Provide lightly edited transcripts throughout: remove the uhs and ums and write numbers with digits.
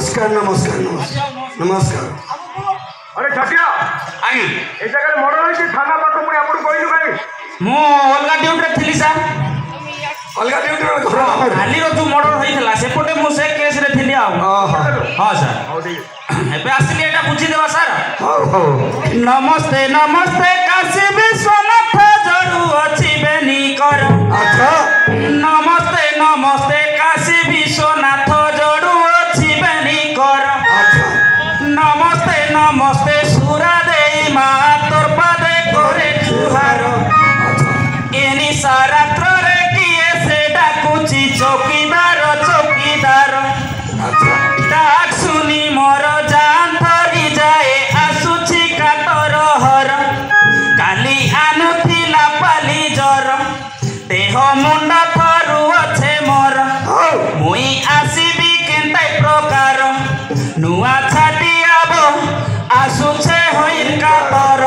नमस्कार नमस्कार नमस्कार नमस्कार। अरे छटिया आगे ए जगह मर्डर होई थाना पाख मुझे आपन कहलु भाई मु अलगा ड्यूटी रे थिली सर अलग ड्यूटी रे घर खाली रो तू मर्डर होइतला सेपटे मु से केस रे थिली आ हां सर हो ठीक एबे आसली एटा बुझी देबा सर हो नमस्ते नमस्ते काशी विश्वनाथ जड़ू अछि बेनी कर अच्छा नमस्ते नमस्ते काशी विश्वनाथ जड़ू अछि बेनी कर अच्छा नमस्ते नमस्ते सुरा देई मा तोर पादे करे जुहार एनी सारात्र रे किए से डाकुची चौकीदार चौकीदार अच्छा डाक सुनी मोर जान थरी जाए आसुची कातर हर काली आनुथिला पाली जर देह मुंड थरु अछे मोर मुई आसीबी केन्ताई प्रकार नुआ छाटी आबो आसुछे होइल कातर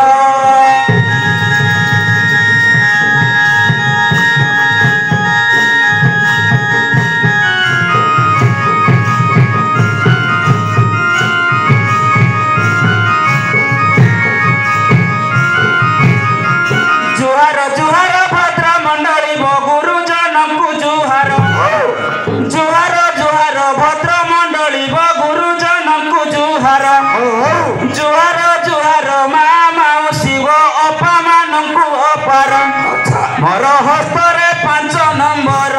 जुहार जुहार भद्र मंडली गुरुजनंकु जुहार जुहार जुहार भद्र मंडली गुरुजनंकु जुहार जुहार जुहार मा माउसी गो अपा मानंकु अपार मोर हस्तरे 5 नंबर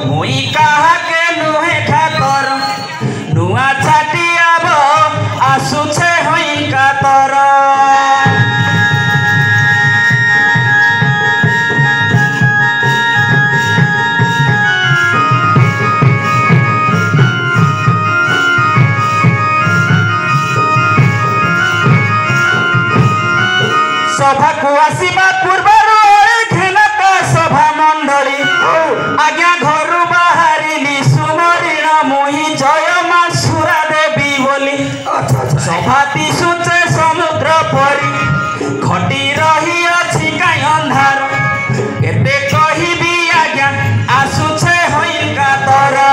मुई काहाके नुहे खातर नुआ छाटी आबो आसुछे होई कातर सभा को आसीबा पूर्वरु घेनता सभा मंडली आज्ञा घरु बाहरिली सुमरिण मुही जय मा सुरा देवी बोली सभा दिशुचे समुद्र परी घटी रही अछि काई अंधार केते कहिबी आज्ञा आसुछे होइल कातर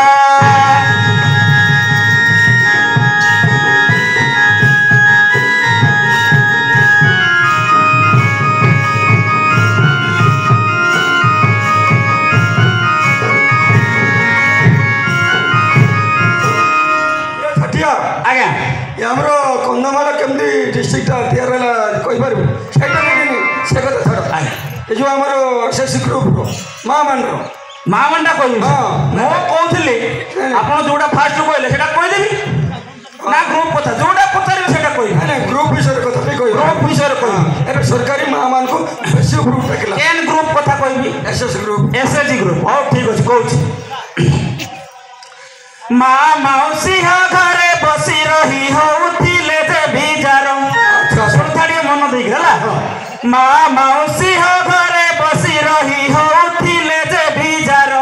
आज्ञा ये हमरो कंधमाल केमती डिस्ट्रिक्ट तैयार होला कहि पारबो सेटा नहीं से कथा छड़ ए जो हमरो एसएससी ग्रुप रो मां मंडा कहि मो कहथले आपण जोडा फास्ट कहले सेटा कहि देबी ना ग्रुप कथा जोडा पचारे सेटा कहि ना ग्रुप विषय कथा भी कहि ग्रुप विषय कहि एबे सरकारी मां मान को एसएससी ग्रुप टकला केन ग्रुप कथा कहबी एसएससी ग्रुप हो ठीक अछि कहू मां मौसी घरे बसी रही होउथिले जे बिजार सुनथाडी मन देख गला मां मौसी घरे बसी रही होउथिले जे बिजार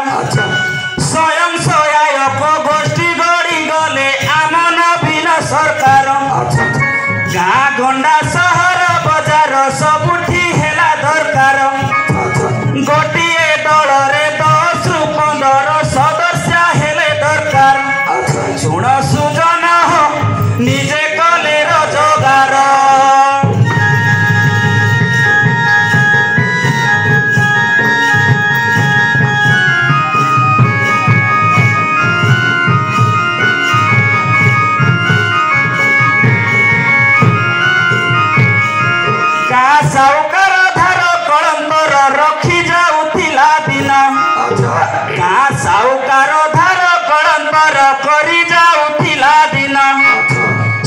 स्वयं सहायक गोष्ठी गड़ी गले आम नवीन सरकार गाँ गंडा सहर बजार सबुठी हेला दरकार गोटिए दल रे 10 रु 15 सदस्य हेले दरकार सुन सुजन हो निजे कले रोजगार का साउकार धार कलंतर रखी जाउथिला दिन का साउकार धार कलंतर करी जाउथिला दिन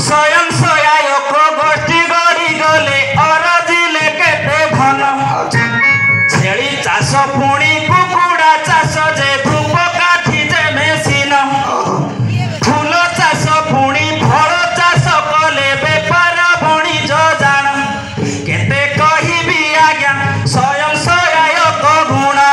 स्वयं सहायक गोष्ठी गड़ी गले अरजिले केते धन छेली चाष पुणी कुकुड़ा चाष जे धूप काठी जे मेसिन फूल चाष पुणी फल चाष कले बेपार बणिज जान केते कहिबी आज्ञा स्वयं सहायक गुण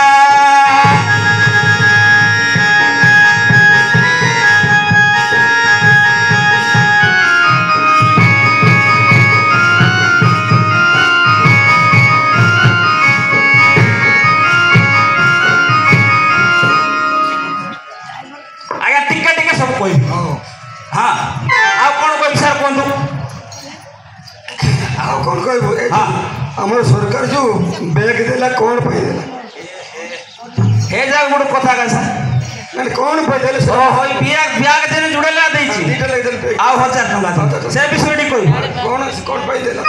ଆମର ସରକାର ଯୋଉ ବ୍ୟାଗ ଦେଲା କ'ଣ ପାଇଁ ଦେଲା हे जा गोटे कथा का सा ମାନେ କ'ଣ ପାଇଁ ଦେଲେ ओ होई ब्याग देने जुड़ेला देछि ଦୁଇଟା ଲାଗିଦେଲେ ବ୍ୟାଗ ଆଉ 1000 टका दे से विषय टी कोई କ'ଣ ପାଇଁ ଦେଲା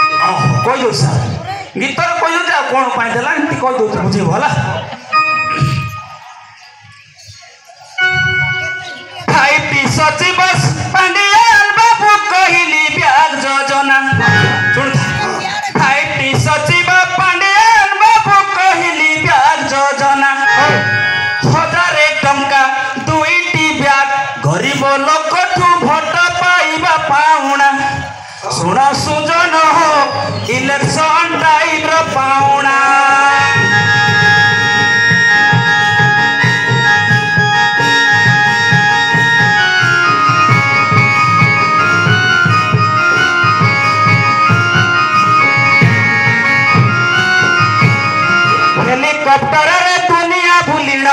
कोई दो सा गीतर कोई दो कोन पाई देला एंती कोई दो बुझे भला खाइती सचिव पांडियान बाबू कहिली ब्याग योजना सुन खाइती सचिव पांडियान बाबू कहिली ब्याग योजना 1000 टंका दुईटी ब्याग गरीब लोकठू भोट पाइबा पाउणा सुन सुजन हो इलेक्शन टाइम रो पाउणा हेलिकॉप्टर रे दुनिया भूलिण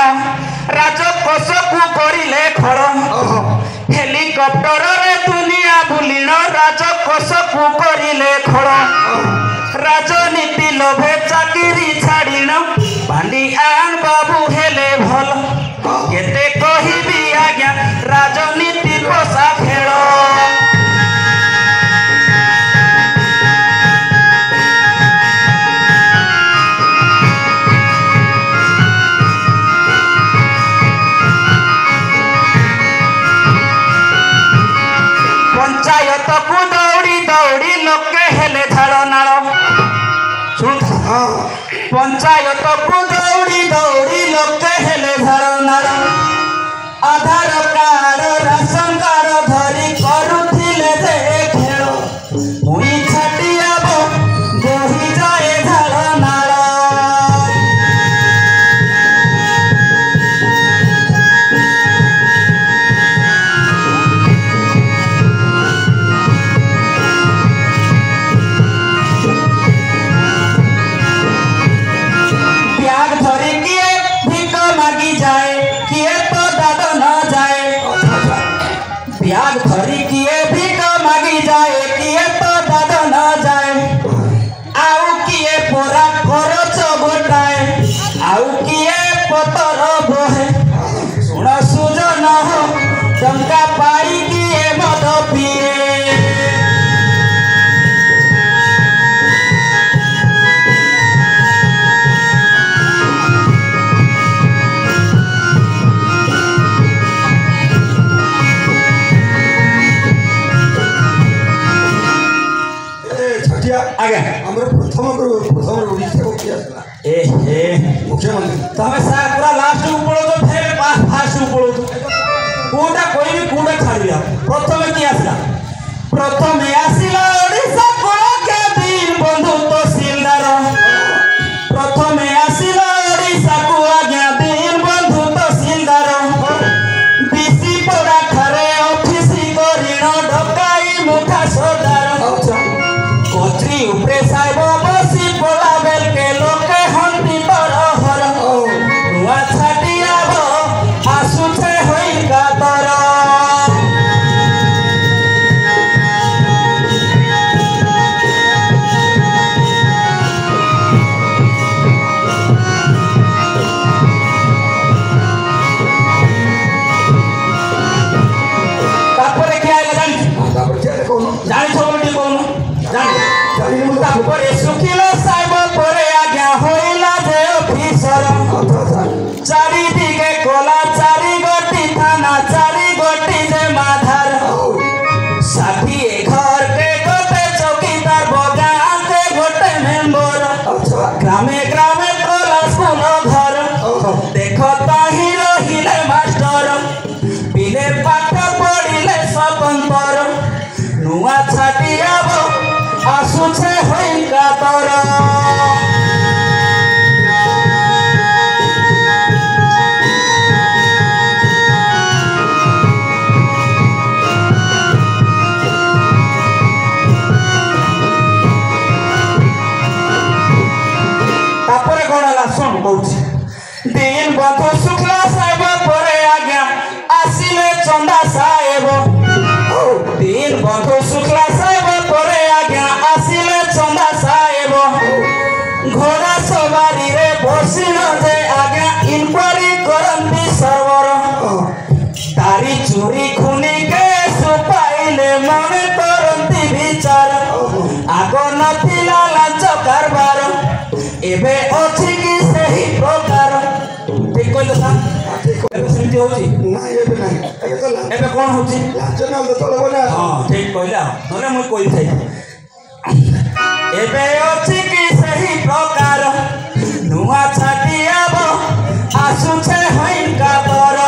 राजकोष को करिले खड़ हेलिकॉप्टर रे दुनिया भूलिण राजकोष को करिले खड़ राजनीति लोभे चाकरी छाड़िण पांडियान बाबू हेले भल केते कहिबी आज्ञा राजनीति पोषा खेल पंचायत को दौड़ी दौड़ी लोके हेले झाड़ नाल सुन पंचायत को दौड़ी दौड़ी लोके हेले झाड़ नाल आधार कार्ड राशन कार्ड धरी करुथिले जे खेल मुई छाटियाब बोही जाए झाड़ नाल ब्याग धरी किए भीख मागी जाए किए तो दादा न जाए आउ किए पोरा खरच गोटाए आउ किए पतर बहे सुन सुजन हो टंका पाई किए मद पिए ଆଜ୍ଞା ଆମର ପ୍ରଥମ ଓଡ଼ିଶାକୁ କିଏ ଆସିଲା ए हे ମୁଖ୍ୟମନ୍ତ୍ରୀ तमे सार पूरा लास्ट को पळो तो फेर फास्ट को पळो तो कोटा कोइबी कोटा छाड़िया प्रथमे की आसला प्रथमे आसिला ओडिसा कोळ के दिन बंधु तहसीलदार प्रथमे आसिला ओडिसा को आज्ञा दिन बंधु तहसीलदार बीसी पड़ा खरे ऑफिसी करिण ढकाई मुखा सरदार कोत्री उपरे साहेब बसी बोला बेल के लोके हंती तर हर नुआ छाटियाब आसुछे होई का तर तापरे क्या आइला जानी छबटी कोन तापरे सुखिला साहेब परे आज्ञा होइला जे ऑफिसर चारि दिगे कोला चारि गोटी थाना चारि गोटी जे माधार साथी घर के गोटे चौकीदार बगान के गोटे मेंबर ग्रामे ग्रामे कोला स्कूल घर देखो ताही रहिले मास्टर पिले पाठ पढ़िले स्वतंत्र नुआ छाटियाब आसुछे होई का तर तापरे कोण हला सुन कहूची दिन बंधु शुक्ला साहेब परे आज्ञा आसिले चंदा साहेब दिन बंधु शुक्ला साहेब परे आज्ञा आसिले चंदा साहेब घोड़ा सवारी रे बसिन जे आज्ञा इनक्वारी करंती सर्वर तारी चोरी खुनी के सुपाइले मन करंती विचार आग नथिला लांच कारबार एबे अछि कि सही प्रकार ठीक कहलो सा एबे सेमती होची ना एबे नाही एबे तो एबे कोन होची लांच ना तो तले बोला हां ठीक कहला नले मुई कहि थाई एबे अछि कि सही प्रकार नुआ छाटी आबो आसु छे हइन का बर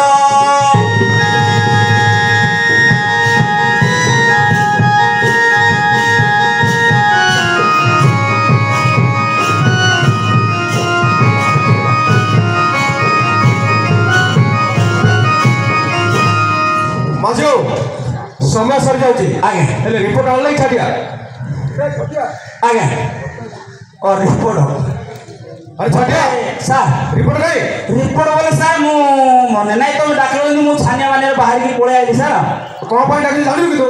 माझो समय सर जाउची आगे हेले रिपोर्ट आनलै छाटिया आगे और रिपोर्ट अरे छाटिया सर रिपोर्ट नहीं रिपोर्ट बोले सर मु मने नाही तो डाकलो मु छानिया माने बाहर की पळे आइली सर कौन पाई डाकी जानियो कि तो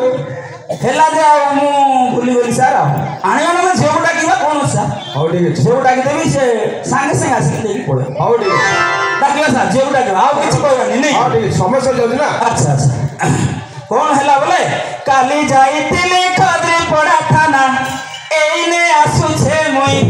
हेला जे मु भूली गली सर आने वाला झेउ डाकीबा कोन सर हाउ ठीक है झेउ डाकी देबी से संगे संगे आसी देई पळे हाउ ठीक है डाकला सर झेउ डाकी आउ किछ कहबनी नहीं हाउ ठीक है समय सर जाउची ना अच्छा अच्छा कौन हेला बोले काली जाईतिली खद्री पड़ा थाना एइने आसु छे मुई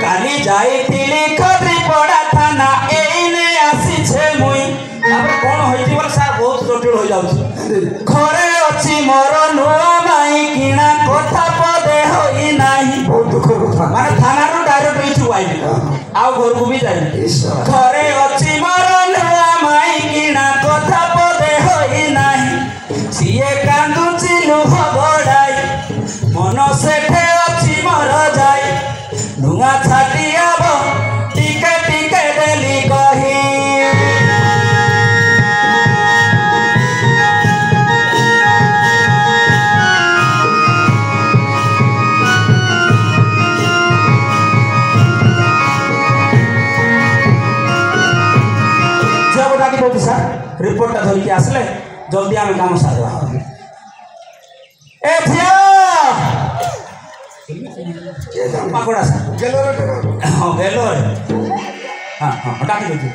काली जाईतिली खद्री पड़ा थाना एइने आसी छे मुई तापर कोन होइती बोले सर बहुत जटिल हो जाउची घरे अछि मोर नुआ माई किना कथा पदे होई नाही बहुत दुख कथा माने थाना रो डायरेक्ट इछु आइली आउ घर को भी जाई घरे अछि मोर नुआ माई किना कथा पदे होई नाही सिए कांदुची लुह गड़ाई मन सेठे अछि मर जाई नुआ छाटी आबो टिके टिके देली कही जब डाकी बोलती सर रिपोर्ट टा धरिकी आसले जल्दी आम काम सारवा ए झिया के जान पाकोड़ा सा गेलो रे हां गेलो रे हां डाकी देती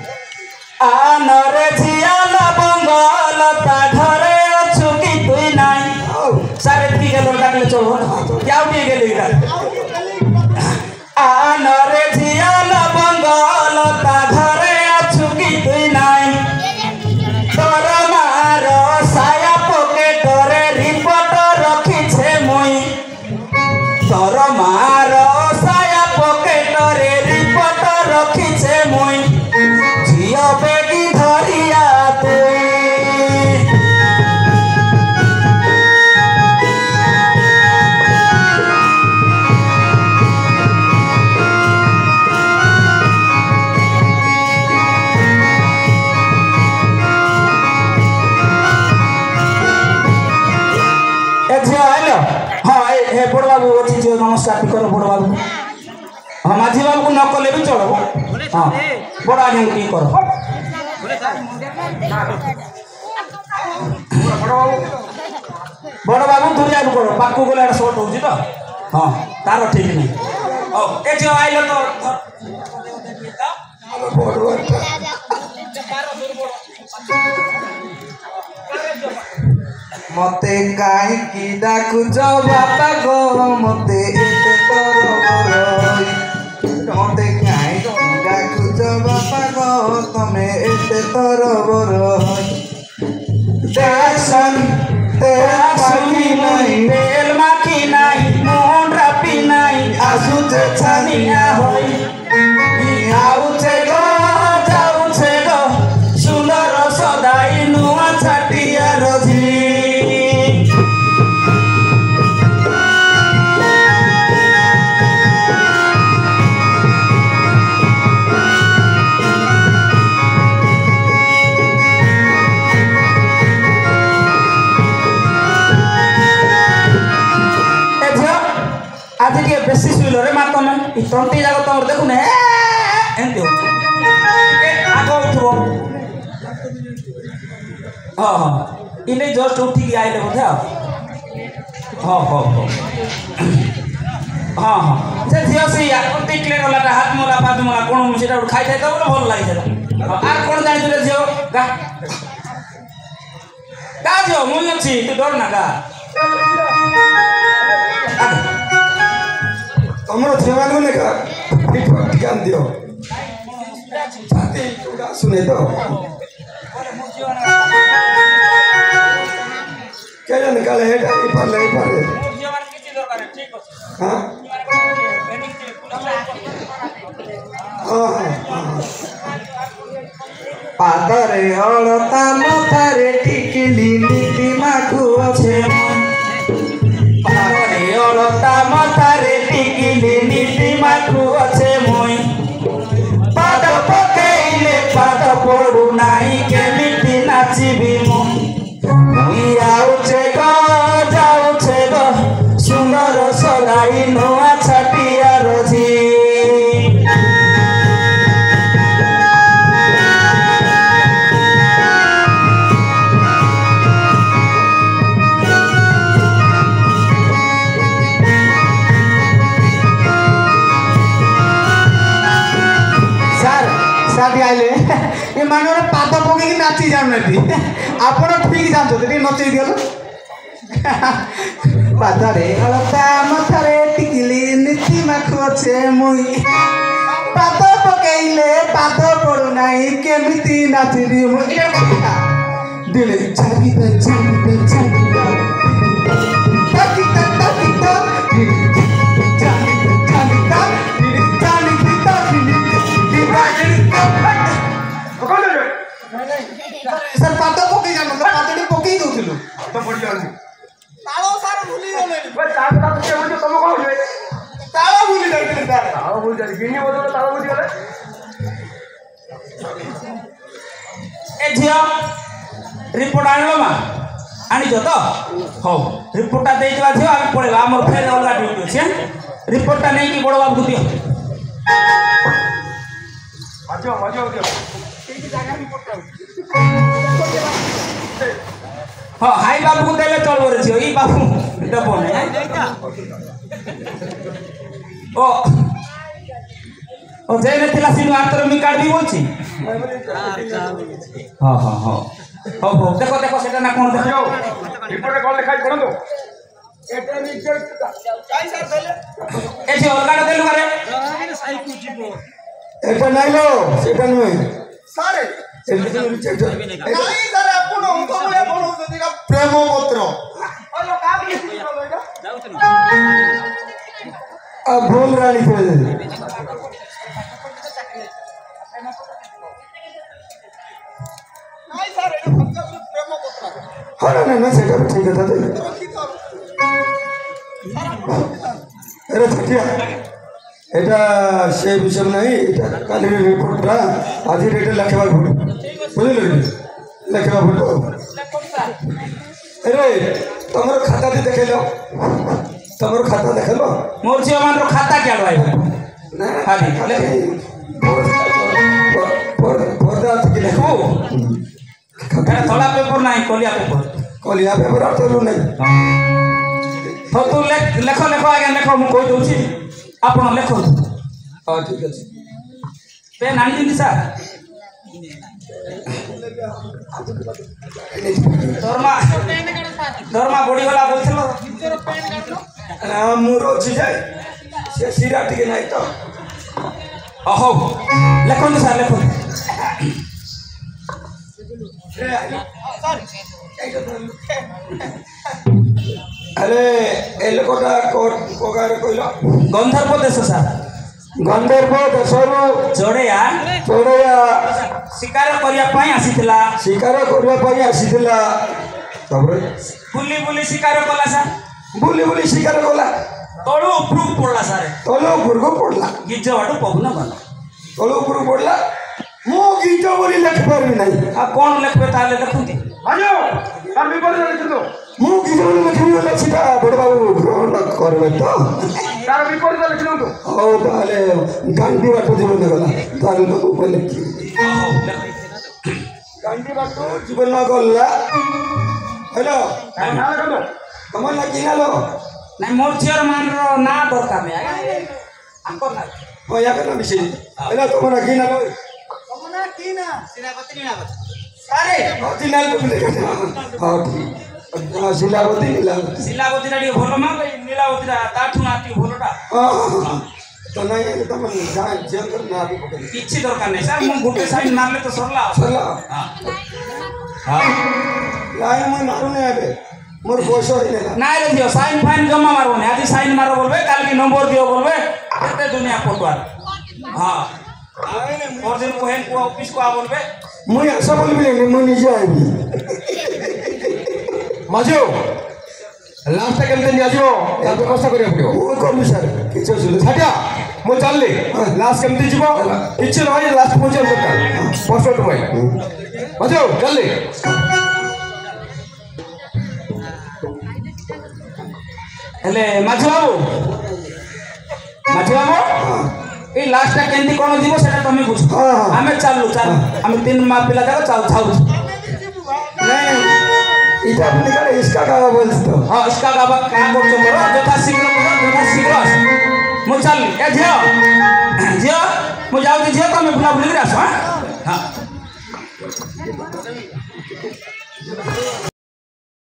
आ नरे झिया ना बंगाल ता घरे अछु कि तुई नाही सारे की गेलो डाकले चलो क्या उठी गेली आ नरे झिया ना बंगाल ता घरे अछु कि तुई नाही तोर मारो साया पॉकेट रे रिपोर्ट रखी छे मुई तोर मारो साया पॉकेट रे रिपोर्ट रखी छे मुई झियो बेगी धरिया तुई हे बड़ बाबू अच्छी जो नमस्कार टी करो बड़ बाबू हाँ माझी बाबू को न कले भी चलो हाँ बड़ आगे टी करो बड़ बाबू दूरिया करो पाकू गले शॉर्ट होची तो हाँ तार ठीक नहीं ओ ए जो आइलो तो मते काहे की डाकुच बापा गो मते एते तरबरई मते काहे की डाकुच बापा गो तमे एते तरबरई टेंशन तेरा सुनी नहीं तेल माखी नहीं मोहन रापी नहीं आसु जे छानिया होई आउ छे गो जाउ छे गो सुंदर सदाई नुआ छाटिया रजी आज के बेसी सुइलो रे मात में इ तंती जागो तमर देखु ने एंते हो के आगो उठबो हां इने जस्ट उठी आइले बोधे हां हाँ हाँ से झील से टिकले गलाटा हाथ मोला पाद मोला कौन सेटा खाई थाई तो बोले भल लागी सेटा आर कौन जानी तुले झील गा झील मुई अच्छी तू डर ना गा ତମର ଝିଅମାନଙ୍କୁ ନେକା ଜ୍ଞାନ ଦିଅ ଛାତି ଚୁଡ଼ା ଶୁଣେ ତ କେ ଜାନେ କାଳେ ହେଇଟା ହେଇପାରିଲେ ହଁ ହଁ ପାଦରେ ଅଳତା ମଥାରେ ଟିକିଲି ନିତି ମାଖୁ ଅଛେ ପାଦରେ ଅଳତା ମଥାରେ ଟିକିଲି ନିତି ମାଖୁ ଅଛେ ମୁଇଁ ପାଦ ପକେଇଲେ ପାଦ ପଡୁ ନାହିଁ କେମିତି ନାଚିବି ମୁଇଁ ଆଉଛେ ଗ ଯାଉଛେ ଗ ସୁନ୍ଦର ସଗାଇ ନୂଆ ଛାଟିଆ ରଝି आइले ये माने पाद पकई नाची जानी आप ठीक जानते नचई दिल पादरे अलता मथारे टिकिली नीति माखु अच्छे मुई पाद पकईले पाद पड़ू ना केमिति नाचबी मुई दिले चाबिता चाबिता चाबिता ताकिता ताकिता सर पाद पकई जान पादड़ी पकई दउथिलु तो पड़ जानी तालो सार भूली गले भाई ताल ताल के बोल तुम कौन है तालो भूली जाइले तार ताल बोल जानी गिनी बोल ताल बोल गले ए झियो रिपोर्ट आनलो मा आनी जो तो हो रिपोर्टटा दे दिवा झियो आमे पळेबा हमर फेर अलगा ड्यूटी छै रिपोर्टटा नै कि बड़ बाबू दियो आजो आजो दियो हाँ हाई बाबू को देले चलबो रे छियो ई बाबू डबो नै ओ ओ जेने थिला सिनु आतर मी कार्ड भी बोलछि हां हां हां हो हो देखो देखो सेटा ना कोन देखो रिपोर्ट कॉल लिखाई करो तो এটা রিজেক্ট কাই স্যার দেলে ए जे অলগাটা দেলু করে এটা নাইলো সেটা নয় सारे এটা রিজেক্ট नहीं सर आपण हमको बोले बोलो जदी का प्रेम पत्र अलो का बोले एटा अब भूल रानी थे नहीं सर एटा फक्त प्रेम पत्र हाँ ना सेटा ठीक है दादा अरे छटिया এটা সেই বিষয় নাই এটা কালি রিপোর্টটা আজি রেটে লেখবার ভুল বুঝলি লেখবা ভুল আরে তোমার খাতা দিয়ে দেখাইলো তোমার খাতা দেখালো मोर छियो मान रो खाता के आइबो না খালি খালি পর্দা থেকে লেখো এটা थोड़ा पेपर নাই কলিয়া पेपर কলিয়া পেপার আর তো নাই তো তু লেখো লেখো আগে লেখো মু কই দউছি आपण लेखो हाँ ठीक है पे नानी दिन सर दरमा बड़ी वाला बोलछलो मोर अच्छी जाए से सिरा टिके नहीं तो ओहो लेखो सर लेखो अरे ए लोकटा कोगार कइलो गंधर्व देश सर गंधर्व देशरू जोड़िया चोड़िया शिकार करिया पई आसीथिला शिकार करबा पई आसीथिला तबरे बुली बुली शिकार कला सर बुली बुली शिकार कला तळु उपरू पडला सर तलो गुरगो पडला गिज्ज वाटू पगना बना तलो गुरु पडला मो गीत बोली लिख पारबी नहीं आ कोन लेखबे ताले देखुती आजो तार विपरीत लिख दो मो गीत बोली लिखबी वाला छिटा बड़ बाबू ग्रहण करबे तो तार विपरीत लिख दो ओ ताले गांधी बाटो जीवन गला ताले लोग बोले की ओहो लेख गांधी बाटो जीवन गला हेलो ना लिख दो कमल ना किनालो ନାଇଁ ମୋର ଝିଅର ମାନର ନାଁ ଦରକାର ନାହିଁ ଆଜ୍ଞା ଆଙ୍କର ନାଁ ହଁ ୟା କଥା ମିଶେଇ ହେଲା ତମ ନା କି ନା ଆରେ ଅରିଜିନାଲ ତ ଦେଖା ହଁ ଠିକ ହଁ ଶିଲାବତୀ ନୀଳାବତୀ ଶିଲାବତୀଟା ଟିକେ ଭଲ ମା ନୀଳାବତୀଟା ତାଠୁ ନା ଟିକେ ଭଲଟା ହଁ ତ ନାଇଁ ତମ ଝିଅଙ୍କର ନାଁ ବି ପକେଇ କିଛି ଦରକାର ନାହିଁ ସାର୍ ମୁଁ ଗୋଟେ ସାଇନ୍ ମାରିଲେ ତ ସରିଲା ସରିଲା ହଁ ଲାଇନ ମୁଇଁ ମାରୁନି ଏବେ মোর বয়স হইলে না নাই রে দিও সাইন ফাইন জমা মারবো না আজ সাইন মারো বলবে কালকে নম্বর দিও বলবে কেতে দুনিয়া পটুয়ার হ্যাঁ পরদিন কোহেন কো অফিস কো বলবে মুই আশা বলবি না মুই নিজে আইবি মাজু লাস্টটা কেমতে নিয়ে আসব তার ব্যবস্থা করে পড়িব মুই করবি স্যার কিছু ছিল ছাটিয়া মু জানলি লাস্ট কেমতে যাব ইচ্ছে নয় লাস্ট পৌঁছে দরকার পরশু তোমায় মাজু জানলি হেলে মাঝি বাবু এই লাস্টটা কেমতি কোন দিব সেটা তুমি বুঝো আমি চালু চাল আমি 3 মা পিলা যাক চাল ছাউ নাই এটা আপনি কালে ইসকা গাওয়া বলছ তো হ্যাঁ ইসকা গাবা কা করছো বড় যথা শীঘ্র মু চাল এ ঝিও ঝিও মু যাও ঝিও তুমি বুলা বুলি করে আসো হ্যাঁ